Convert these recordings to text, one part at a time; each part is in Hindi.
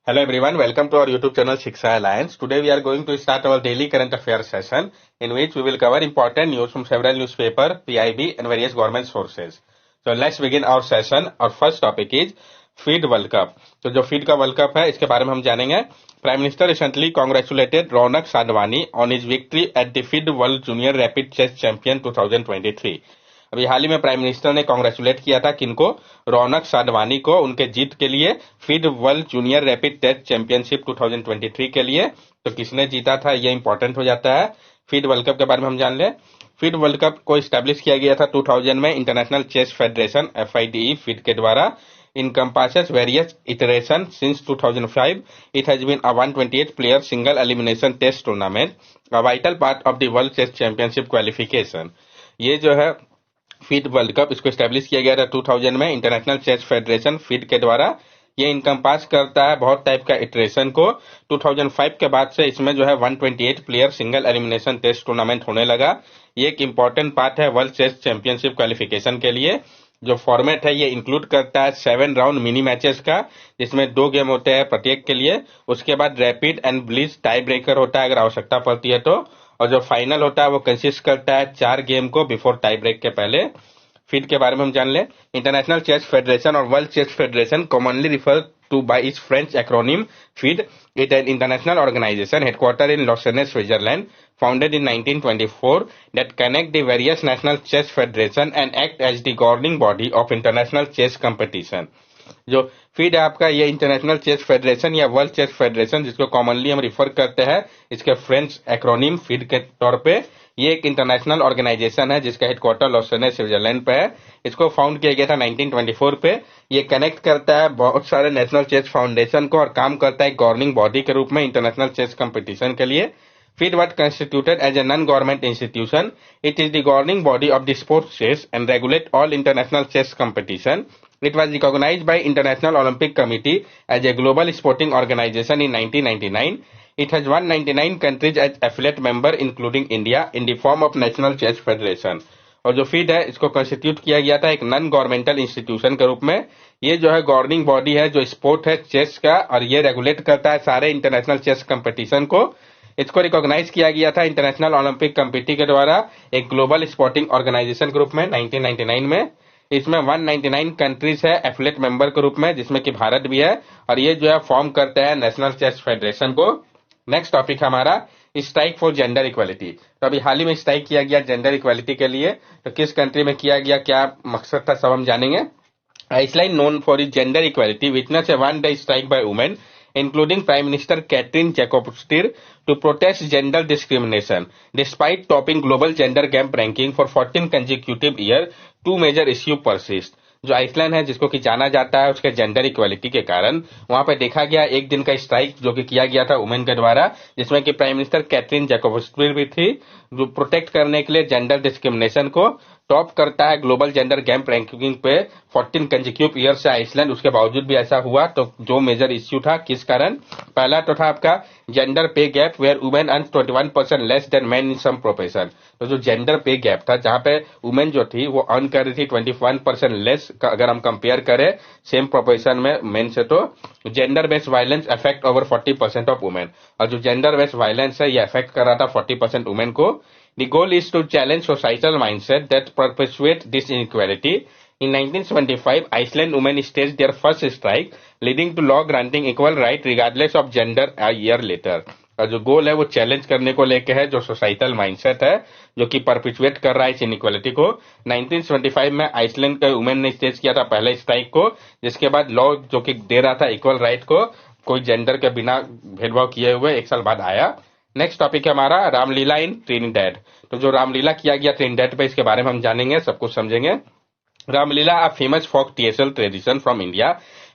Hello everyone, welcome to our YouTube channel Shiksha Alliance. Today we are going to start our daily current affairs session in which we will cover important news from several newspaper, PIB and various government sources. So let's begin our session. Our first topic is feed World cup. तो जो फीड का वर्ल्ड कप है इसके बारे में हम जानेंगे। Prime minister recently congratulated Raunak Sadhwani on his victory at the FIDE world junior rapid chess champion 2023। अभी हाल ही में प्राइम मिनिस्टर ने कांग्रेचुलेट किया था किनको? रौनक साधवानी को, उनके जीत के लिए FIDE world junior Rapid test Championship 2023 के लिए। तो किसने जीता था ये इंपॉर्टेंट हो जाता है। फीड वर्ल्ड कप के बारे में हम जान ले। फीड वर्ल्ड कप को स्टैब्लिश किया गया था 2000 में International Chess Federation FIDE FIDE के द्वारा। encompasses various iterations since 2005. It has been a 128-player single elimination test tournament, a vital part of the World Chess Championship qualification. ये जो है फीड वर्ल्ड कप, इसको स्टैब्लिश किया गया था 2000 में इंटरनेशनल चेस फेडरेशन फीड के द्वारा। ये इनकम्पास करता है बहुत टाइप का इटरेशन को। 2005 के बाद से इसमें जो है 128 player single elimination test tournament होने लगा। ये एक इंपॉर्टेंट पार्ट है वर्ल्ड चेस चैंपियनशिप क्वालिफिकेशन के लिए। जो फॉर्मेट है ये इंक्लूड करता है 7 राउंड मिनी मैचेस का, जिसमें 2 गेम होते हैं प्रत्येक के लिए। उसके बाद rapid and blitz tie breaker होता है अगर आवश्यकता पड़ती है तो, और जो फाइनल होता है वो कंसिस्ट करता है 4 गेम को बिफोर टाई ब्रेक के पहले। फीड के बारे में हम जान ले। इंटरनेशनल चेस फेडरेशन और World Chess Federation commonly refer to by its French acronym FIDE. It is an international organization headquartered in Lausanne, Switzerland, founded in 1924 that connect the various national chess federation and act as the governing body of international chess competition. जो फीड है आपका, ये इंटरनेशनल चेस फेडरेशन या वर्ल्ड चेस फेडरेशन जिसको कॉमनली हम रिफर करते हैं इसके फ्रेंच एक्रोनिम फीड के तौर पे, ये एक इंटरनेशनल ऑर्गेनाइजेशन है जिसका हेडक्वार्टर लॉसन स्विट्जरलैंड पे है। इसको फाउंड किया गया था 1924 पे। ये कनेक्ट करता है बहुत सारे नेशनल चेस फाउंडेशन को और काम करता है गवर्निंग बॉडी के रूप में इंटरनेशनल चेस कंपटीशन के लिए। FIDE was constituted as a non-government institution. It is the governing body of the sports chess and regulate all international chess competition. It was recognized by International Olympic Committee as a global sporting organization in 1999. It has 199 countries as affiliate member including India in the form of National Chess Federation. और जो FIDE है इसको कंस्टिट्यूट किया गया था एक नॉन गवर्नमेंटल इंस्टीट्यूशन के रूप में। ये जो है गवर्निंग बॉडी है जो स्पोर्ट है चेस का, और ये रेगुलेट करता है सारे इंटरनेशनल चेस कंपटीशन को। इसको रिकॉग्नाइज किया गया था इंटरनेशनल ओलंपिक कमेटी के द्वारा एक ग्लोबल स्पोर्टिंग ऑर्गेनाइजेशन के रूप में 1999 में। इसमें 199 कंट्रीज है एफिलेट मेंबर के रूप में, जिसमें कि भारत भी है, और ये जो है फॉर्म करते हैं नेशनल चेस फेडरेशन को। नेक्स्ट टॉपिक हमारा स्ट्राइक फॉर जेंडर इक्वालिटी। तो अभी हाल ही में स्ट्राइक किया गया जेंडर इक्वालिटी के लिए। तो किस कंट्री में किया गया, क्या मकसद था, सब हम जानेंगे। Iceland known for its gender equality witnessed a one-day strike by women, including Prime Minister Katrin Jakobsdottir, to protest gender discrimination. Despite topping global gender gap ranking for 14 consecutive years, two major issues persist. जो आइसलैंड है जिसको कि जाना जाता है उसके जेंडर इक्वालिटी के कारण, वहां पे देखा गया एक दिन का स्ट्राइक जो कि किया गया था वुमेन के द्वारा, जिसमें कि प्राइम मिनिस्टर कैथरीन जैकोब्सडोत्तिर भी थी, जो प्रोटेक्ट करने के लिए जेंडर डिस्क्रिमिनेशन को टॉप करता है ग्लोबल जेंडर गैप रैंकिंग पे 14 कंसेक्यूटिव ईयर से आइसलैंड। उसके बावजूद भी ऐसा हुआ। तो जो मेजर इश्यू था किस कारण, पहला तो था आपका gender pay gap where women earn 21% less than men in some profession. तो जो जेंडर पे गैप था जहां पे वुमेन जो थी वो अर्न कर रही थी 21% लेस अगर हम कंपेयर करें सेम प्रोफेशन में मेन से। तो gender based violence affect over 40% of women, और जो जेंडर बेस्ड वायलेंस है ये अफेक्ट कर रहा था 40% वुमेन को। The goal is to challenge societal mindset that perpetuate this inequality. In 1975, Iceland women staged their first strike, leading to law granting equal right regardless of gender a year later. और जो गोल है वो चैलेंज करने को लेके है, जो सोसाइटल माइंडसेट है जो कि परपिचुएट कर रहा है इस इनइक्वालिटी को। 1975 में आइसलैंड के वुमेन ने स्टेज किया था पहले स्ट्राइक को, जिसके बाद लॉ जो कि दे रहा था इक्वल राइट को कोई जेंडर के बिना भेदभाव किए हुए 1 साल बाद आया। नेक्स्ट टॉपिक है हमारा रामलीला इन ट्रिनिडैड। तो जो रामलीला किया गया ट्रिनिडैड पे, इसके बारे में हम जानेंगे, सब कुछ समझेंगे। Ramlila, a famous folk TSL tradition from India,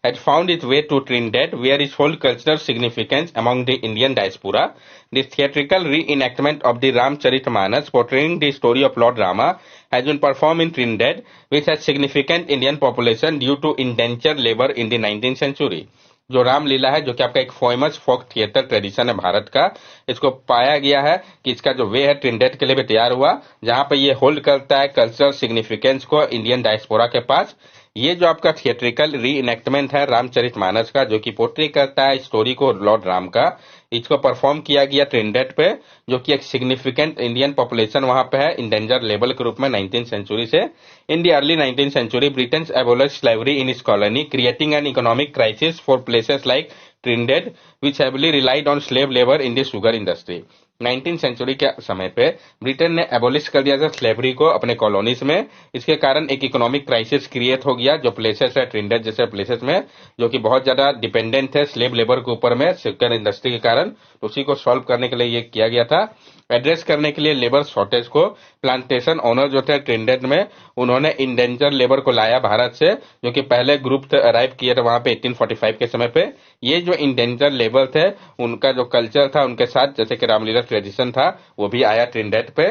had found its way to Trinidad, where it holds cultural significance among the Indian diaspora. This theatrical reenactment of the Ramcharitmanas portraying the story of Lord Rama has been performed in Trinidad, which has significant Indian population due to indentured labor in the 19th century. जो रामलीला है जो कि आपका एक फेमस फोक थिएटर ट्रेडिशन है भारत का, इसको पाया गया है कि इसका जो वे है ट्रिनिडैड के लिए भी तैयार हुआ, जहां पे ये होल्ड करता है कल्चरल सिग्निफिकेंस को इंडियन डायस्पोरा के पास। ये जो आपका थिएट्रिकल री इनेक्टमेंट है रामचरितमानस का, जो कि पोर्ट्रे करता है स्टोरी को लॉर्ड राम का, इसको परफॉर्म किया गया ट्रिनिडेड पे, जो कि एक सिग्निफिकेंट इंडियन पॉपुलेशन वहां पे है इंडेंजर लेबल के रूप में 19th सेंचुरी से। In the early 19th century Britain abolished slavery in its colony, creating an economic crisis for places like Trinidad, which heavily relied on slave labor in the sugar industry. 19th century के समय पे ब्रिटेन ने एबोलिश कर दिया था स्लेवरी को अपने कॉलोनीज में। इसके कारण एक इकोनॉमिक क्राइसिस क्रिएट हो गया, जो प्लेसेस है ट्रिनिडेड जैसे प्लेसेस में, जो कि बहुत ज्यादा डिपेंडेंट है स्लेव लेबर के ऊपर में शुगर इंडस्ट्री के कारण। तो उसी को सॉल्व करने के लिए ये किया गया था। एड्रेस करने के लिए लेबर शॉर्टेज को प्लांटेशन ओनर जो थे ट्रिनिडेड में, उन्होंने इंडेंजर लेबर को लाया भारत से, जो कि पहले ग्रुप अराइव किए थे वहां पे 1845 के समय पे। ये जो इंडेंजर लेबर थे उनका जो कल्चर था उनके साथ, जैसे कि रामलीला ट्रेडिशन था, वो भी आया ट्रिनिडेड पे।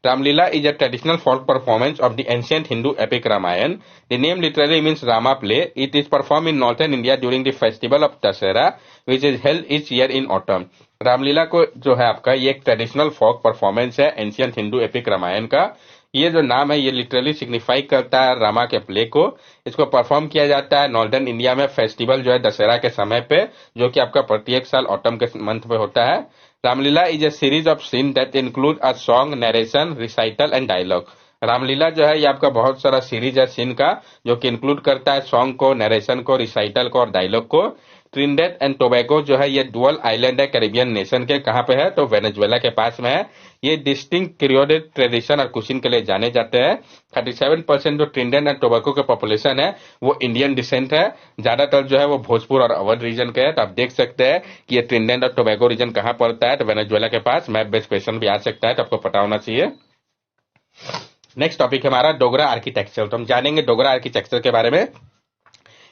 Ramlila is a traditional folk performance of the ancient Hindu epic Ramayana. The name literally means Rama play. It is performed in northern India during the festival of Dasara, which is held each year in autumn. Ramlila को जो है आपका ये एक ट्रेडिशनल फोक परफॉर्मेंस है एंशियंट हिंदू एपिक रामायण का। ये जो नाम है ये लिटरली सिग्निफाई करता है रामा के प्ले को। इसको परफॉर्म किया जाता है नॉर्दर्न इंडिया में फेस्टिवल जो है दशहरा के समय पे, जो कि आपका प्रत्येक साल ऑटम के मंथ में होता है। Ramlila is a series of scene that include a song, narration, recital and dialogue. Ramlila जो है ये आपका बहुत सारा सीरीज है सीन का, जो कि इंक्लूड करता है सॉन्ग को, नरेशन को, रिसाइटल को और डायलॉग को। ट्रिनिडेड एंड टोबैगो जो है ये डुअल आइलैंड है कैरिबियन नेशन के। कहां पे है? तो वेनेजुएला के पास में है। ये डिस्टिंक्ट क्रियोल ट्रेडिशन और कुशिन के लिए जाने जाते हैं। 37% जो ट्रिनिडेड एंड टोबैगो के पॉपुलेशन है वो इंडियन डिसेंट है। ज्यादातर जो है वो भोजपुर और अवध रीजन के है। तो आप देख सकते हैं कि ये ट्रिनिडेड और टोबैगो रीजन कहां पड़ता है, तो वेनेजुएला के पास। मैप बेस्ड क्वेश्चन भी आ सकता है, तो आपको पता होना चाहिए। नेक्स्ट टॉपिक है हमारा डोगरा आर्किटेक्चर। तो हम जानेंगे डोगरा आर्किटेक्चर के बारे में।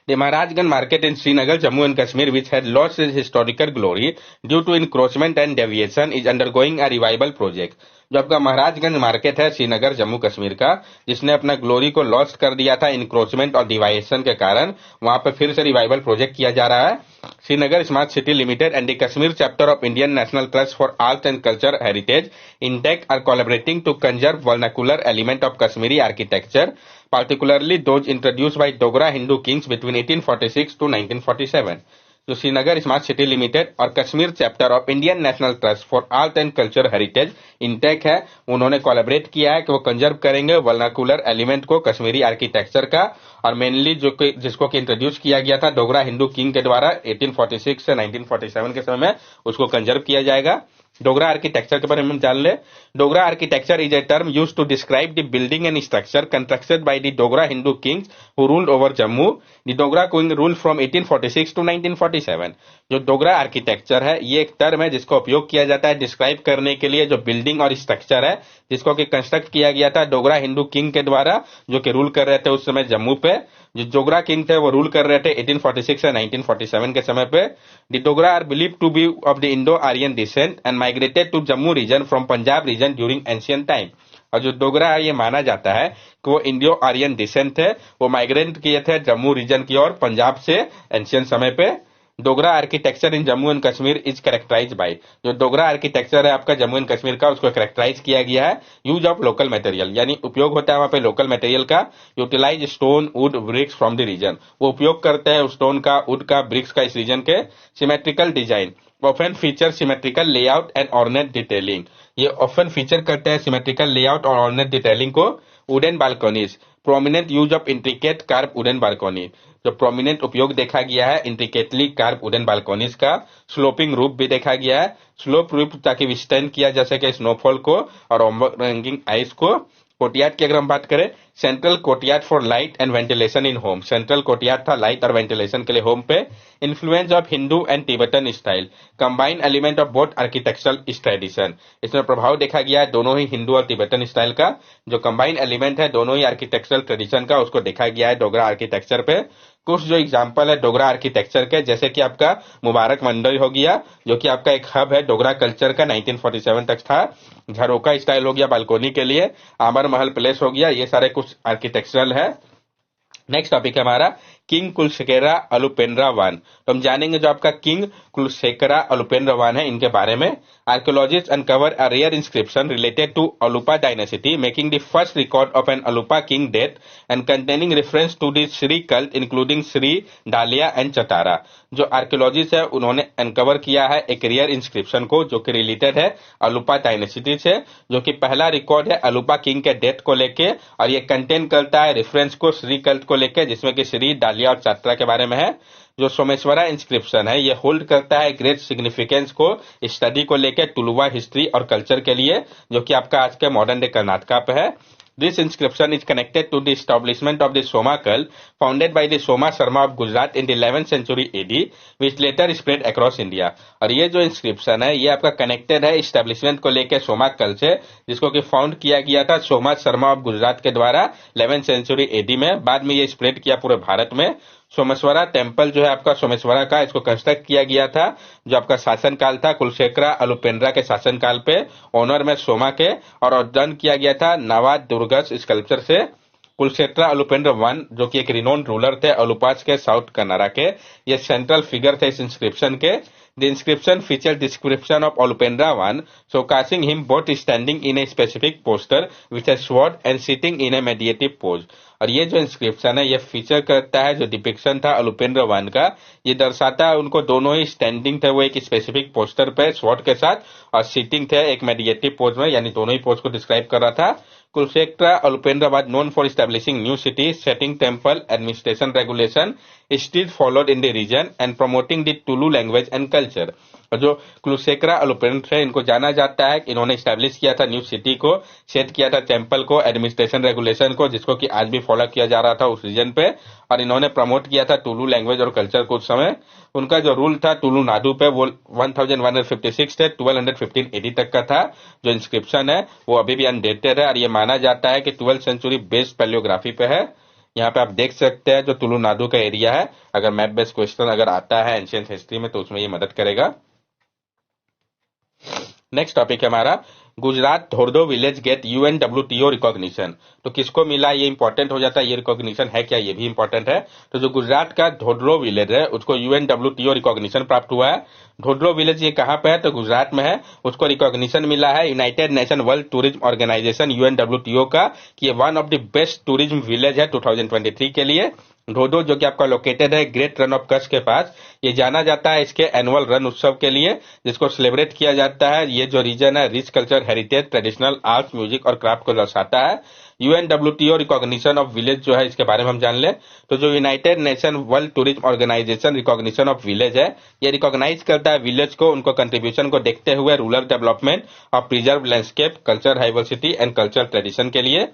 The Maharajganj market in Srinagar, Jammu and Kashmir, which had lost its historical glory due to encroachment and deviation, is undergoing a revival project. जो आपका महाराजगंज मार्केट है श्रीनगर जम्मू कश्मीर का, जिसने अपना ग्लोरी को लॉस्ट कर दिया था इंक्रोचमेंट और डिवाइएशन के कारण, वहां पे फिर से रिवाइवल प्रोजेक्ट किया जा रहा है। Srinagar Smart City Limited and the Kashmir chapter of Indian National Trust for Art and Culture Heritage INTACH are collaborating to conserve vernacular element of Kashmiri architecture, particularly those introduced by Dogra Hindu kings between 1846 to 1947. जो श्रीनगर स्मार्ट सिटी लिमिटेड और Kashmir chapter of Indian National Trust for Art and Culture Heritage intake है, उन्होंने कोलैबोरेट किया है कि वो कंजर्व करेंगे वर्नाकुलर एलिमेंट को कश्मीरी आर्किटेक्चर का। और मेनली जो जिसको कि इंट्रोड्यूस किया गया था डोगरा हिंदू किंग के द्वारा 1846 से 1947 के समय में, उसको कंजर्व किया जाएगा। डोगरा आर्किटेक्चर के बारे में हम जान ले। Dogra architecture is a term use to describe the building and structure constructed by the Dogra Hindu kings who ruled over Jammu. The Dogra king rule from 1846 to 1947। जो डोगरा आर्किटेक्चर है ये एक टर्म है जिसका उपयोग किया जाता है डिस्क्राइब करने के लिए जो बिल्डिंग और स्ट्रक्चर है, जिसको कि कंस्ट्रक्ट किया गया था डोगरा हिंदू किंग के द्वारा, जो कि रूल कर रहे थे उस समय जम्मू पे। जो डोगरा किंग थे वो रूल कर रहे थे 1846 से 1947 के समय पे। The Dogra are believe to be of the Indo Aryan descent and migrated to Jammu region from Punjab region during ancient time. और जो डोगरा है ये माना जाता है कि वो इंडो आर्यन डिसेंट थे, वो माइग्रेट किए थे जम्मू रीजन की ओर पंजाब से एंशियंट समय पे। Dogra architecture in Jammu and Kashmir is characterize by, जो डोगरा आर्किटेक्चर है आपका जम्मू एंड कश्मीर का, उसको कैरेक्टराइज किया गया है यूज ऑफ लोकल मटेरियल, यानी उपयोग होता है वहां पे लोकल मटेरियल का। Utilize stone, wood, bricks from the region, वो उपयोग करते हैं स्टोन का, वुड का, ब्रिक्स का इस रीजन के। Symmetrical design often feature symmetrical layout and ornate detailing, ये ऑफन फीचर करते हैं सिमेट्रिकल लेआउट और ऑर्नेट डिटेलिंग को। Wooden balconies, prominent use of intricate curve wooden balcony, जो प्रोमिनेंट उपयोग देखा गया है इंट्रिकेटली कार्व वुडन बालकनीज का। स्लोपिंग रूफ भी देखा गया है, स्लोप रूफ ताकि विस्टैंड किया जा सके स्नोफॉल को और ओवरहैंगिंग आइस को। कोर्टयार्ड की अगर हम बात करें, central courtyard for light and ventilation in home, central courtyard था लाइट और वेंटिलेशन के लिए होम पे। Influence of Hindu and Tibetan style, combined element of both architectural tradition, इसमें प्रभाव देखा गया है दोनों ही हिंदू और तिब्बतन स्टाइल का। जो कंबाइंड एलिमेंट है दोनों ही आर्किटेक्चरल ट्रेडिशन का, उसको देखा गया है डोगरा आर्किटेक्चर पे। कुछ जो एग्जांपल है डोगरा आर्किटेक्चर के, जैसे कि आपका मुबारक मंदिर हो गया, जो कि आपका एक हब है डोगरा कल्चर का, 1947 तक था। झरोका स्टाइल हो गया बालकोनी के लिए, आमर महल प्लेस हो गया, ये सारे कुछ आर्किटेक्चरल है। नेक्स्ट टॉपिक है हमारा किंग कुलशेखरा अलुपेंद्रा वन। तो हम जानेंगे जो आपका किंग कुलशेखरा अलुपेंद्रा वन है इनके बारे में। Archaeologist uncover a rare inscription related to Alupa dynasty making the first record of an Alupa king death and containing reference to the Shri cult including Shri, डालिया एंड चतारा। जो आर्कियोलॉजिस्ट है उन्होंने अनकवर किया है एक रेयर इंस्क्रिप्शन को जो कि रिलेटेड है अलुपा डायनेसिटी से, जो कि पहला रिकॉर्ड है अलुपा किंग के डेथ को लेके, और ये कंटेन करता है रेफरेंस को श्री कल्ट को लेके जिसमें कि श्री, डालिया और चतरा के बारे में है। जो सोमेश्वरा इंस्क्रिप्शन है ये होल्ड करता है ग्रेट सिग्निफिकेंस को स्टडी को लेके तुलुवा हिस्ट्री और कल्चर के लिए, जो कि आपका आज के मॉडर्न डे कर्नाटका पे है। This inscription is connected to the establishment of the Soma cult founded by the Soma Sarma of Gujarat in the 11th century AD, which later spread across India। और ये जो इंस्क्रिप्शन है ये आपका कनेक्टेड है इस्टेब्लिशमेंट को लेकर सोमा कल्ट से, जिसको कि फाउंड किया गया था सोमा शर्मा ऑफ गुजरात के द्वारा 11th सेंचुरी एडी में। बाद में ये स्प्रेड किया पूरे भारत में। सोमेश्वरा टेम्पल जो है आपका सोमेश्वरा का, इसको कंस्ट्रक्ट किया गया था जो आपका शासनकाल था कुलशेखरा अलुपेंद्रा के शासनकाल पे, ऑनर में सोमा के, और डन किया गया था नवाद दुर्गस स्कल्पचर से। कुलशेखरा अलुपेंद्र वन जो कि एक रिनोन रूलर थे अलुपास के साउथ कनारा के, ये सेंट्रल फिगर थे इस इंस्क्रिप्शन के। The inscription features description of Alupendra I, showcasing him both standing in a specific posture with a sword and sitting in a meditative pose। और ये जो इंस्क्रिप्शन है ये फीचर करता है जो डिपिक्शन था अलुपेंद्र वन का, ये दर्शाता है उनको दोनों ही स्टैंडिंग थे वो एक स्पेसिफिक पोस्टर पे स्वॉर्ड के साथ, और सिटिंग थे एक मेडिटेटिव पोज में, यानी दोनों ही पोज को डिस्क्राइब कर रहा था। Kulashekhara अलुपेंद्रा was known for establishing new cities, setting temple administration regulation, still followed in the region and promoting the Tulu language and culture। और जो कुलशेखरा अलुपेंद्र है इनको जाना जाता है कि इन्होंने स्टैब्लिश किया था न्यू सिटी को, सेट किया था टेम्पल को, एडमिनिस्ट्रेशन रेगुलेशन को, जिसको कि आज भी फॉलो किया जा रहा था उस रीजन पे, और इन्होंने प्रमोट किया था टुलू लैंग्वेज और कल्चर को उस समय। उनका जो रूल था टुलू नाडु पे वो 1156 से 1215 एडी तक का था। जो इंस्क्रिप्शन है वो अभी भी अनडेटेड है और ये माना जाता है कि 12th सेंचुरी बेस्ड पैलियोग्राफी पे है। यहाँ पे आप देख सकते हैं जो तुलु नाडु का एरिया है, अगर मैप बेस्ड क्वेश्चन अगर आता है एंशिएंट हिस्ट्री में तो उसमें ये मदद करेगा। नेक्स्ट टॉपिक है हमारा Gujarat Dhordo village get UNWTO recognition. तो किसको मिला ये इंपॉर्टेंट हो जाता है, ये रिकॉग्निशन है क्या, ये भी इंपॉर्टेंट है। तो जो गुजरात का धोर्डो विलेज है उसको UNWTO रिकॉग्निशन प्राप्त हुआ है। धोर्डो विलेज ये कहाँ पे है, तो गुजरात में है। उसको रिकॉग्निशन मिला है United Nation World Tourism Organization UNWTO का कि ये one of the best tourism village है 2023 के लिए। धोर्डो जो कि आपका लोकेटेड है ग्रेट रन ऑफ कच्छ के पास, ये जाना जाता है इसके एनुअल रन उत्सव के लिए जिसको सेलिब्रेट किया जाता है। ये जो रीजन है rich culture, heritage, traditional arts, music और क्राफ्ट को दर्शाता है। UNWTO रिकॉग्निशन ऑफ विलेज जो है इसके बारे में हम जान ले। तो जो United Nation World Tourism Organization recognition of village है ये रिकॉग्नाइज करता है विलेज को, उनको कंट्रीब्यूशन को देखते हुए रूरल डेवलपमेंट और preserve landscape, culture diversity and culture tradition के लिए।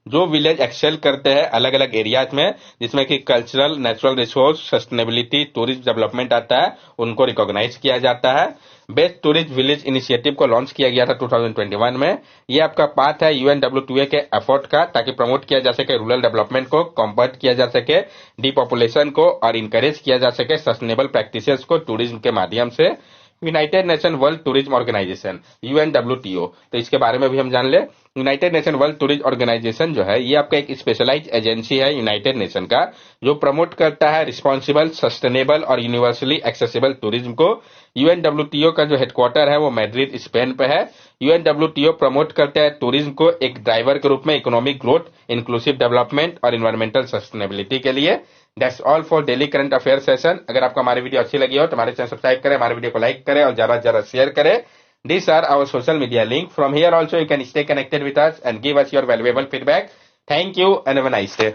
जो विलेज एक्सेल करते हैं अलग अलग एरियाज में जिसमें कि cultural, natural resource, sustainability, tourism development आता है, उनको रिकॉग्नाइज किया जाता है। बेस्ट टूरिस्ट विलेज इनिशिएटिव को लॉन्च किया गया था 2021 में। ये आपका पार्ट है UNWTO के एफर्ट का ताकि प्रमोट किया जा सके रूरल डेवलपमेंट को, कॉम्बैट किया जा सके डीपॉपुलेशन को और इंकरेज किया जा सके सस्टेनेबल प्रैक्टिसेस को टूरिज्म के माध्यम से। United Nation World Tourism Organization UNWTO, तो इसके बारे में भी हम जान ले। United Nation World Tourism Organization जो है ये आपका एक स्पेशलाइज्ड एजेंसी है यूनाइटेड नेशन का जो प्रमोट करता है रिस्पॉन्सिबल, सस्टेनेबल और यूनिवर्सली एक्सेसिबल टूरिज्म को। UNWTO का जो हेडक्वार्टर है वो मैड्रिड, स्पेन पे है। UNWTO प्रमोट करता है टूरिज्म को एक ड्राइवर के रूप में इकोनॉमिक ग्रोथ, इंक्लूसिव डेवलपमेंट और इन्वायरमेंटल सस्टेनेबिलिटी के लिए। That's all for daily current affair session. अगर आपको हमारी वीडियो अच्छी लगी हो तो हमारे चैनल सब्सक्राइब करें, हमारे वीडियो को लाइक करें और ज्यादा से ज्यादा शेयर करें। These are our social media link. From here also you can stay connected with us and give us your valuable feedback. Thank you and have a nice day.